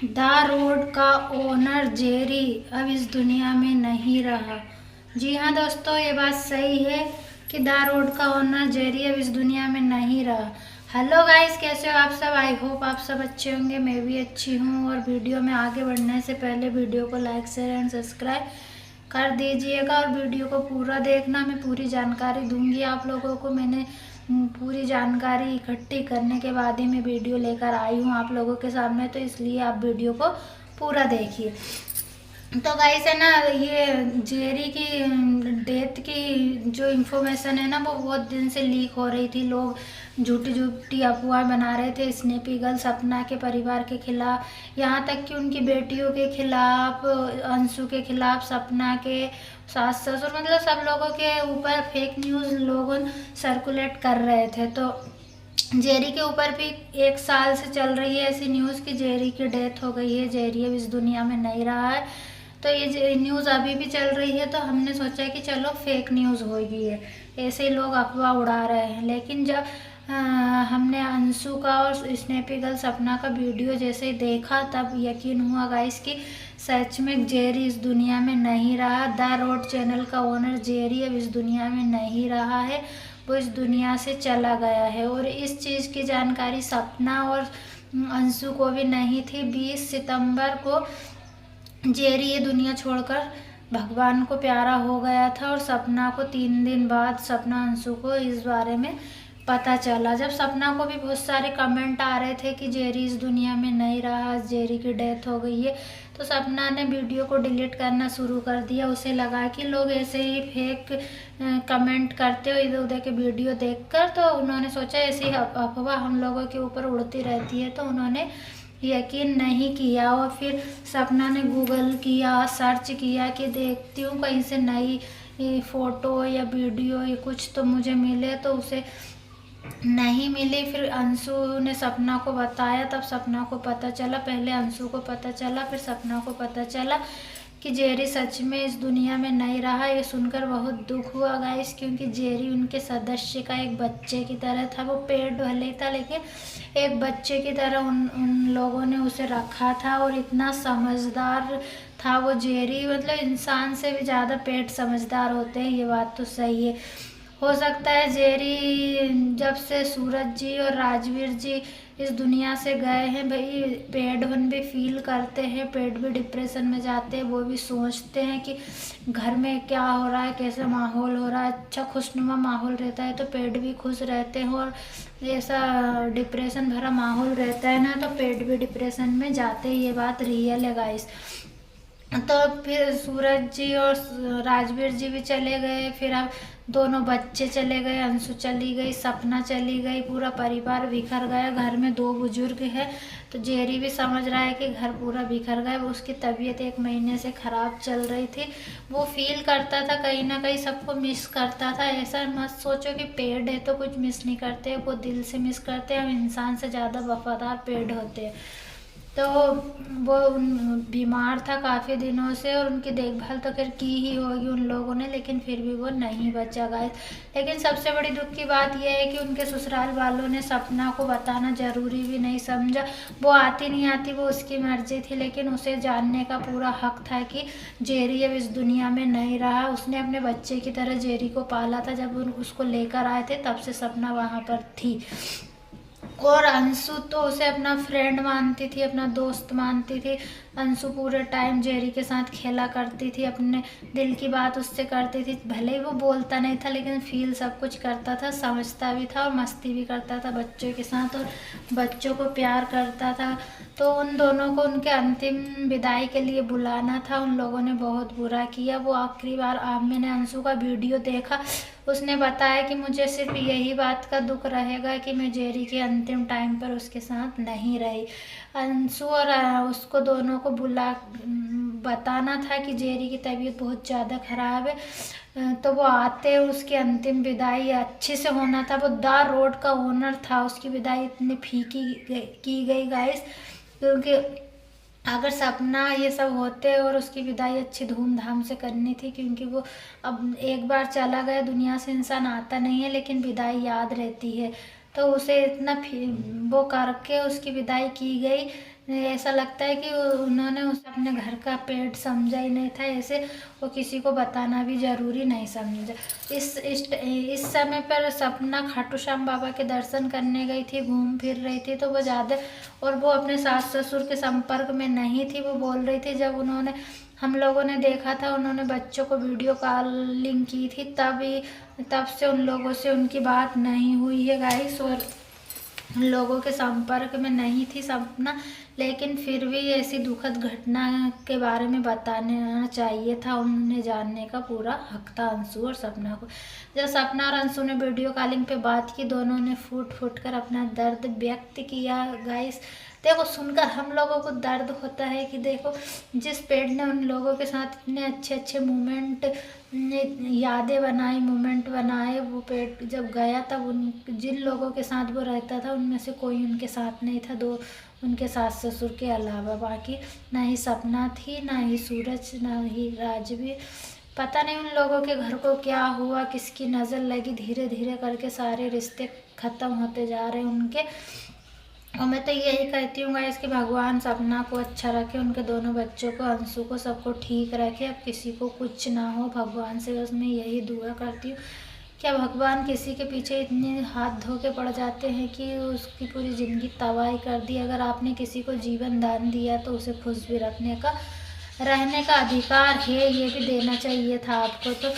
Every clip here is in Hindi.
द रोड का ओनर जेरी अब इस दुनिया में नहीं रहा। जी हाँ दोस्तों, ये बात सही है कि द रोड का ओनर जेरी अब इस दुनिया में नहीं रहा। हेलो गाइस, कैसे हो आप सब? आई होप आप सब अच्छे होंगे। मैं भी अच्छी हूँ। और वीडियो में आगे बढ़ने से पहले वीडियो को लाइक शेयर एंड सब्सक्राइब कर दीजिएगा और वीडियो को पूरा देखना। मैं पूरी जानकारी दूंगी आप लोगों को। मैंने पूरी जानकारी इकट्ठी करने के बाद ही मैं वीडियो लेकर आई हूँ आप लोगों के सामने, तो इसलिए आप वीडियो को पूरा देखिए। तो गाइस है ना, ये जेरी की डेथ की जो इन्फॉर्मेशन है ना, वो बहुत दिन से लीक हो रही थी। लोग झूठी झूठी अफवाह बना रहे थे स्नैपी गर्ल सपना के परिवार के खिलाफ, यहाँ तक कि उनकी बेटियों के खिलाफ, अंशु के खिलाफ, सपना के सास ससुर, मतलब सब लोगों के ऊपर फेक न्यूज़ लोग सर्कुलेट कर रहे थे। तो जेरी के ऊपर भी 1 साल से चल रही है ऐसी न्यूज़ कि जेरी की डेथ हो गई है, जेरी अब इस दुनिया में नहीं रहा है। तो ये न्यूज़ अभी भी चल रही है, तो हमने सोचा कि चलो फेक न्यूज़ हो गई है, ऐसे ही लोग अफवाह उड़ा रहे हैं। लेकिन जब हमने अंशु का और स्नैपी गर्ल सपना का वीडियो जैसे ही देखा, तब यकीन हुआ गाइस कि सच में जेरी इस दुनिया में नहीं रहा। द रोड चैनल का ओनर जेरी अब इस दुनिया में नहीं रहा है, वो इस दुनिया से चला गया है। और इस चीज़ की जानकारी सपना और अंशु को भी नहीं थी। 20 सितंबर को जेरी ये दुनिया छोड़कर भगवान को प्यारा हो गया था, और सपना को 3 दिन बाद सपना अंशु को इस बारे में पता चला। जब सपना को भी बहुत सारे कमेंट आ रहे थे कि जेरी इस दुनिया में नहीं रहा, जेरी की डेथ हो गई है, तो सपना ने वीडियो को डिलीट करना शुरू कर दिया। उसे लगा कि लोग ऐसे ही फेक कमेंट करते हो इधर उधर के वीडियो देखकर, तो उन्होंने सोचा ऐसी अफवाह हम लोगों के ऊपर उड़ती रहती है, तो उन्होंने यकीन नहीं किया। और फिर सपना ने गूगल किया, सर्च किया कि देखती हूँ कहीं से नई फ़ोटो या वीडियो या कुछ तो मुझे मिले, तो उसे नहीं मिली। फिर अंशु ने सपना को बताया, तब सपना को पता चला। पहले अंशु को पता चला, फिर सपना को पता चला कि जेरी सच में इस दुनिया में नहीं रहा। ये सुनकर बहुत दुख हुआ गाइस, क्योंकि जेरी उनके सदस्य का एक बच्चे की तरह था। वो पेट भले ही था, लेकिन एक बच्चे की तरह उन लोगों ने उसे रखा था। और इतना समझदार था वो जेरी, मतलब इंसान से भी ज़्यादा पेट समझदार होते हैं, ये बात तो सही है। हो सकता है जेरी जब से सूरज जी और राजवीर जी इस दुनिया से गए हैं, भाई पेडवन भी फील करते हैं, पेड भी डिप्रेशन में जाते हैं। वो भी सोचते हैं कि घर में क्या हो रहा है, कैसा माहौल हो रहा है। अच्छा खुशनुमा माहौल रहता है तो पेड भी खुश रहते हैं, और ऐसा डिप्रेशन भरा माहौल रहता है ना, तो पेड भी डिप्रेशन में जाते हैं। ये बात रियल है गाइस। तो फिर सूरज जी और राजवीर जी भी चले गए, फिर अब दोनों बच्चे चले गए, अंशु चली गई, सपना चली गई, पूरा परिवार बिखर गया। घर में 2 बुजुर्ग है, तो जेरी भी समझ रहा है कि घर पूरा बिखर गया। वो उसकी तबीयत 1 महीने से ख़राब चल रही थी। वो फील करता था कहीं ना कहीं सबको मिस करता था। ऐसा मत सोचो कि पेड़ है तो कुछ मिस नहीं करते, वो दिल से मिस करते हैं। हम इंसान से ज़्यादा वफादार पेड़ होते हैं। तो वो बीमार था काफ़ी दिनों से, और उनकी देखभाल तो खैर की ही होगी उन लोगों ने, लेकिन फिर भी वो नहीं बचा गाइस। लेकिन सबसे बड़ी दुख की बात यह है कि उनके ससुराल वालों ने सपना को बताना ज़रूरी भी नहीं समझा। वो आती नहीं आती वो उसकी मर्जी थी, लेकिन उसे जानने का पूरा हक था कि जेरी अब इस दुनिया में नहीं रहा। उसने अपने बच्चे की तरह जेरी को पाला था। जब उसको लेकर आए थे तब से सपना वहाँ पर थी। और अंशु तो उसे अपना फ्रेंड मानती थी, अपना दोस्त मानती थी। अंशु पूरे टाइम जेरी के साथ खेला करती थी, अपने दिल की बात उससे करती थी। भले ही वो बोलता नहीं था, लेकिन फील सब कुछ करता था, समझता भी था और मस्ती भी करता था बच्चों के साथ, और बच्चों को प्यार करता था। तो उन दोनों को उनके अंतिम विदाई के लिए बुलाना था, उन लोगों ने बहुत बुरा किया। वो आखिरी बार मैंने अंशु का वीडियो देखा, उसने बताया कि मुझे सिर्फ यही बात का दुख रहेगा कि मैं जेरी के अंतिम टाइम पर उसके साथ नहीं रही। अंशु और उसको दोनों को बताना था कि जेरी की तबीयत बहुत ज़्यादा ख़राब है, तो वो आते, उसकी अंतिम विदाई अच्छे से होना था। वो द रोड का ओनर था, उसकी विदाई इतनी फीकी की गई गाइस, क्योंकि अगर सपना ये सब होते और उसकी विदाई अच्छी धूमधाम से करनी थी, क्योंकि वो अब एक बार चला गया दुनिया से, इंसान आता नहीं है, लेकिन विदाई याद रहती है। तो उसे इतना वो करके उसकी विदाई की गई ऐसा लगता है कि उन्होंने उसे अपने घर का पेट समझा ही नहीं था। ऐसे वो किसी को बताना भी ज़रूरी नहीं समझा। इस समय पर सपना खाटू श्याम बाबा के दर्शन करने गई थी, घूम फिर रही थी, तो वो ज़्यादा और वो अपने सास ससुर के संपर्क में नहीं थी। वो बोल रही थी, जब उन्होंने हम लोगों ने देखा था, उन्होंने बच्चों को वीडियो कॉलिंग की थी, तब से उन लोगों से उनकी बात नहीं हुई है गाइस, और उन लोगों के संपर्क में नहीं थी सपना। लेकिन फिर भी ऐसी दुखद घटना के बारे में बताना चाहिए था, उन्हें जानने का पूरा हक था अंशु और सपना को। जब सपना और अंशु ने वीडियो कॉलिंग पे बात की, दोनों ने फूट फूट कर अपना दर्द व्यक्त किया गाइस। देखो, सुनकर हम लोगों को दर्द होता है कि देखो, जिस पेड़ ने उन लोगों के साथ इतने अच्छे अच्छे मोमेंट, यादें बनाई, मोमेंट बनाए, वो पेड़ जब गया तब उन जिन लोगों के साथ वो रहता था उनमें से कोई उनके साथ नहीं था, दो उनके सास ससुर के अलावा। बाकी ना ही सपना थी, ना ही सूरज, ना ही राजवीर। पता नहीं उन लोगों के घर को क्या हुआ, किसकी नज़र लगी, धीरे धीरे करके सारे रिश्ते ख़त्म होते जा रहे हैं उनके। और मैं तो यही कहती हूँ गाइस कि भगवान सपना को अच्छा रखे, उनके दोनों बच्चों को, अंशु को, सबको ठीक रखे, अब किसी को कुछ ना हो। भगवान से बस मैं यही दुआ करती हूँ। क्या भगवान किसी के पीछे इतने हाथ धो के पड़ जाते हैं कि उसकी पूरी ज़िंदगी तबाही कर दी। अगर आपने किसी को जीवन दान दिया तो उसे खुश भी रहने का अधिकार है, ये भी देना चाहिए था आपको। तो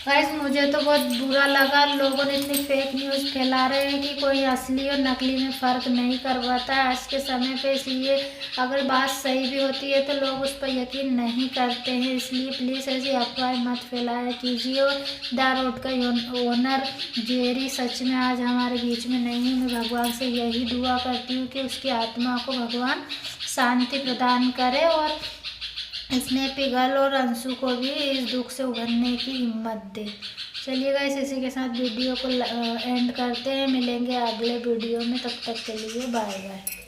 गाइस, मुझे तो बहुत बुरा लगा, लोगों ने इतनी फेक न्यूज़ फैला रहे हैं कि कोई असली और नकली में फ़र्क नहीं कर पाता है आज के समय पे। इसलिए अगर बात सही भी होती है तो लोग उस पर यकीन नहीं करते हैं। इसलिए प्लीज़ ऐसी अफवाहें मत फैलाया कीजिए। और द रोड का ओनर जेरी सच में आज हमारे बीच में नहीं है। मैं भगवान से यही दुआ करती हूँ कि उसकी आत्मा को भगवान शांति प्रदान करे, और स्नेपी गर्ल और अंशु को भी इस दुख से उभरने की हिम्मत दे। चलिए गाइस, इसी के साथ वीडियो को एंड करते हैं। मिलेंगे अगले वीडियो में, तब तक के लिए बाय बाय।